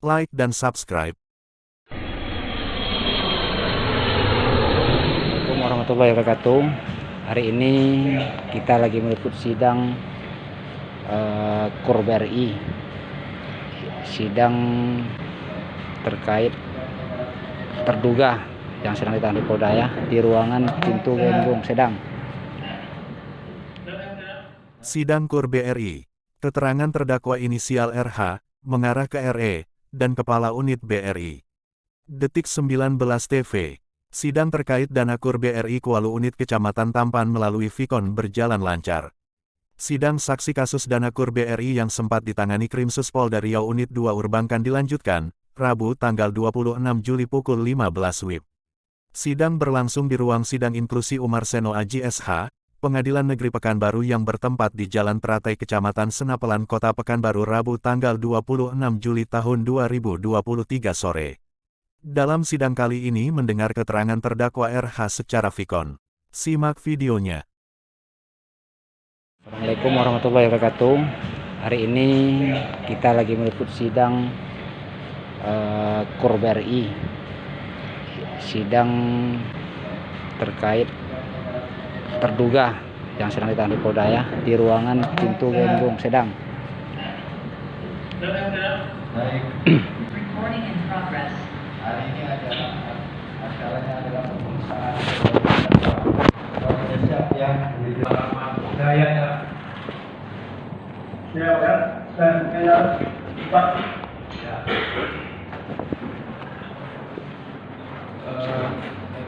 like dan subscribe. Assalamualaikum warahmatullahi wabarakatuh. Hari ini kita lagi meliput sidang KUR BRI, sidang terkait terduga yang sedang ditahan di Polda ya, di ruangan pintu gembong sedang. Sidang KUR BRI. Keterangan terdakwa inisial RH, mengarah ke RE, dan Kepala Unit BRI. Detik 19 TV. Sidang terkait dana KUR BRI Kuala Unit Kecamatan Tampan melalui Vicon berjalan lancar. Sidang saksi kasus dana KUR BRI yang sempat ditangani Krimsus Polda Riau Unit 2 Urbangkan dilanjutkan, Rabu tanggal 26 Juli pukul 15 WIB. Sidang berlangsung di ruang sidang inklusi Umar Seno Aji SH, Pengadilan Negeri Pekanbaru yang bertempat di Jalan Teratai Kecamatan Senapelan Kota Pekanbaru Rabu tanggal 26 Juli tahun 2023 sore. Dalam sidang kali ini mendengar keterangan terdakwa RH secara Vicon. Simak videonya. Assalamualaikum warahmatullahi wabarakatuh. Hari ini kita lagi meliput sidang KUR BRI, sidang terkait terduga yang sedang ditahan di Polda ya, di ruangan pintu gembong sedang. Recording in progress. Hari ini acaranya adalah pemeriksaan yang Dayanya ya kan dan kayak Pak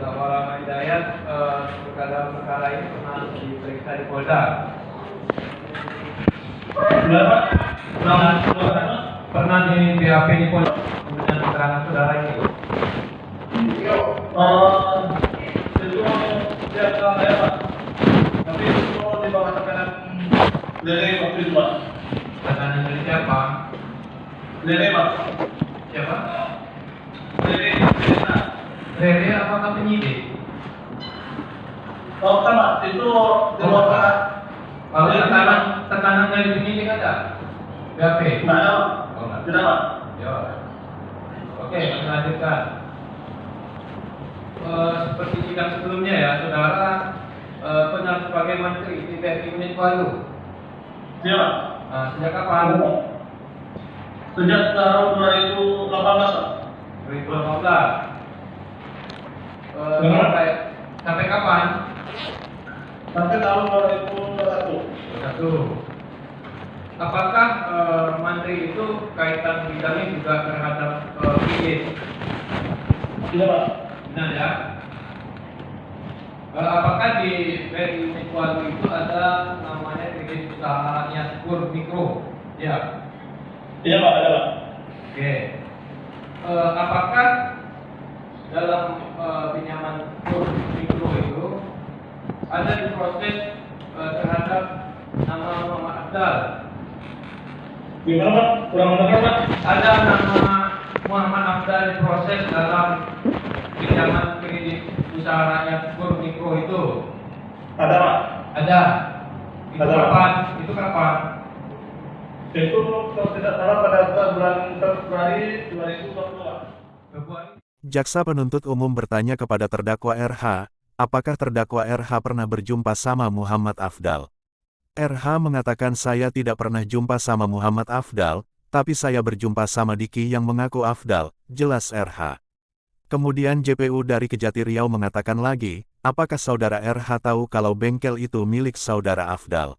Terdakwa Hidayat dalam perkara ini pernah diperiksa di Polda. Pernah di BAP di Polda dengan keterangan saudara ini. Itu dia bilang ya Pak, tapi itu di bawah tekanan dari waktu itu Pak. Tekanan dari siapa? Dari Pak. Siapa? Dari Rere apakah penyidik? Oh kan Pak, itu di bawah tekanan. Kalau tekanan dari penyidik ada? BAP? Nggak ada Pak. Oh nggak. Tidak Pak. Ya. Oke, kita lanjutkan. Seperti sidang sebelumnya ya, saudara pernah sebagai menteri di BRI Unit Palu. Iya. Sejak kapan? Sejak tahun 2018. 2018. Sampai kapan? Sampai tahun 2021. Apakah menteri itu kaitan bidangnya juga terhadap PIS? Tidak Pak. Benar ya. Apakah di BRI Unit Palu itu ada namanya kredit usaha rakyat KUR Mikro? Ya. Iya Pak, ada Pak. Oke. Apakah dalam pinjaman KUR Mikro itu ada diproses terhadap nama Muhammad Afdal? Gimana Pak? Kurang mendengar Pak. Ada nama Muhammad Afdal diproses dalam pinjaman kredit usaha rakyat KUR Mikro itu? Ada Pak. Ada. Itu ada. Kapan? Itu kapan? Itu kalau tidak salah pada bulan Februari 2022. Februari. Jaksa penuntut umum bertanya kepada terdakwa RH, apakah terdakwa RH pernah berjumpa sama Muhammad Afdal? RH mengatakan saya tidak pernah jumpa sama Muhammad Afdal, tapi saya berjumpa sama Diki yang mengaku Afdal, jelas RH. Kemudian JPU dari Kejati Riau mengatakan lagi, apakah saudara RH tahu kalau bengkel itu milik saudara Afdal?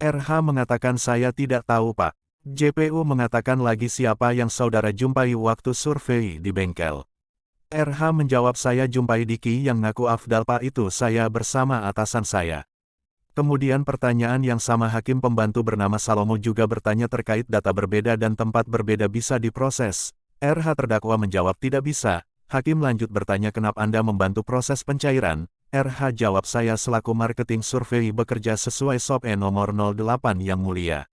RH mengatakan saya tidak tahu Pak. JPU mengatakan lagi siapa yang saudara jumpai waktu survei di bengkel. RH menjawab saya jumpai Diki yang ngaku Afdal Pak itu saya bersama atasan saya. Kemudian pertanyaan yang sama hakim pembantu bernama Salomo juga bertanya terkait data berbeda dan tempat berbeda bisa diproses. RH terdakwa menjawab tidak bisa. Hakim lanjut bertanya kenapa Anda membantu proses pencairan. RH jawab saya selaku marketing survei bekerja sesuai SOP nomor 08 yang mulia.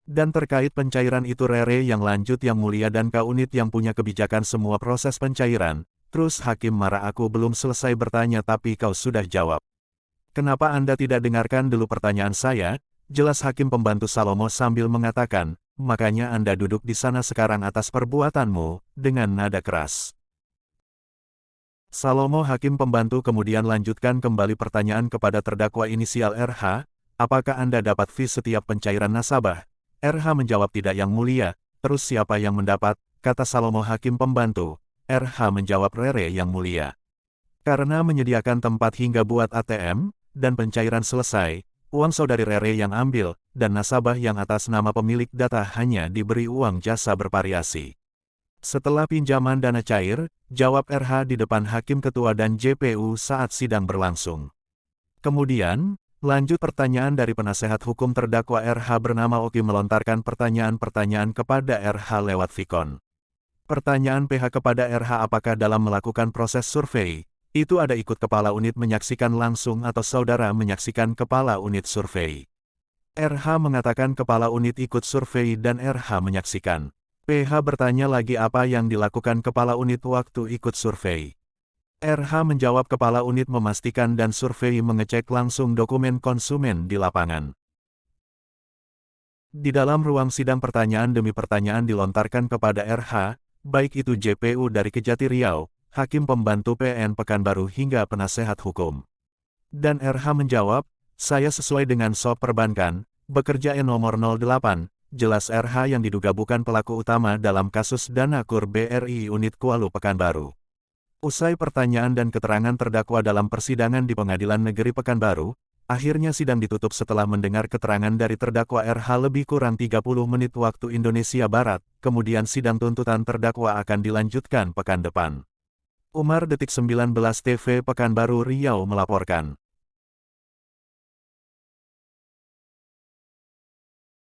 Dan terkait pencairan itu Rere yang lanjut yang mulia dan K-Unit yang punya kebijakan semua proses pencairan. Terus hakim marah aku belum selesai bertanya tapi kau sudah jawab. Kenapa Anda tidak dengarkan dulu pertanyaan saya? Jelas hakim pembantu Salomo sambil mengatakan, makanya Anda duduk di sana sekarang atas perbuatanmu, dengan nada keras. Salomo Hakim Pembantu kemudian lanjutkan kembali pertanyaan kepada terdakwa inisial RH, apakah Anda dapat fee setiap pencairan nasabah? RH menjawab tidak yang mulia, terus siapa yang mendapat, kata Salomo Hakim Pembantu. RH menjawab Rere yang mulia. Karena menyediakan tempat hingga buat ATM, dan pencairan selesai, uang saudari Rere yang ambil, dan nasabah yang atas nama pemilik data hanya diberi uang jasa bervariasi. Setelah pinjaman dana cair, jawab RH di depan Hakim Ketua dan JPU saat sidang berlangsung. Kemudian, lanjut pertanyaan dari penasehat hukum terdakwa RH bernama Oki melontarkan pertanyaan-pertanyaan kepada RH lewat Vicon. Pertanyaan PH kepada RH apakah dalam melakukan proses survei, itu ada ikut kepala unit menyaksikan langsung atau saudara menyaksikan kepala unit survei. RH mengatakan kepala unit ikut survei dan RH menyaksikan. PH bertanya lagi apa yang dilakukan kepala unit waktu ikut survei. RH menjawab kepala unit memastikan dan survei mengecek langsung dokumen konsumen di lapangan. Di dalam ruang sidang pertanyaan demi pertanyaan dilontarkan kepada RH, baik itu JPU dari Kejati Riau, Hakim Pembantu PN Pekanbaru hingga penasehat hukum. Dan RH menjawab, saya sesuai dengan SOP perbankan, bekerja nomor 08, jelas RH yang diduga bukan pelaku utama dalam kasus dana KUR BRI unit Kuala Pekanbaru. Usai pertanyaan dan keterangan terdakwa dalam persidangan di Pengadilan Negeri Pekanbaru, akhirnya sidang ditutup setelah mendengar keterangan dari terdakwa RH lebih kurang 30 menit waktu Indonesia Barat, kemudian sidang tuntutan terdakwa akan dilanjutkan pekan depan. Umar Detik 19 TV Pekanbaru Riau melaporkan.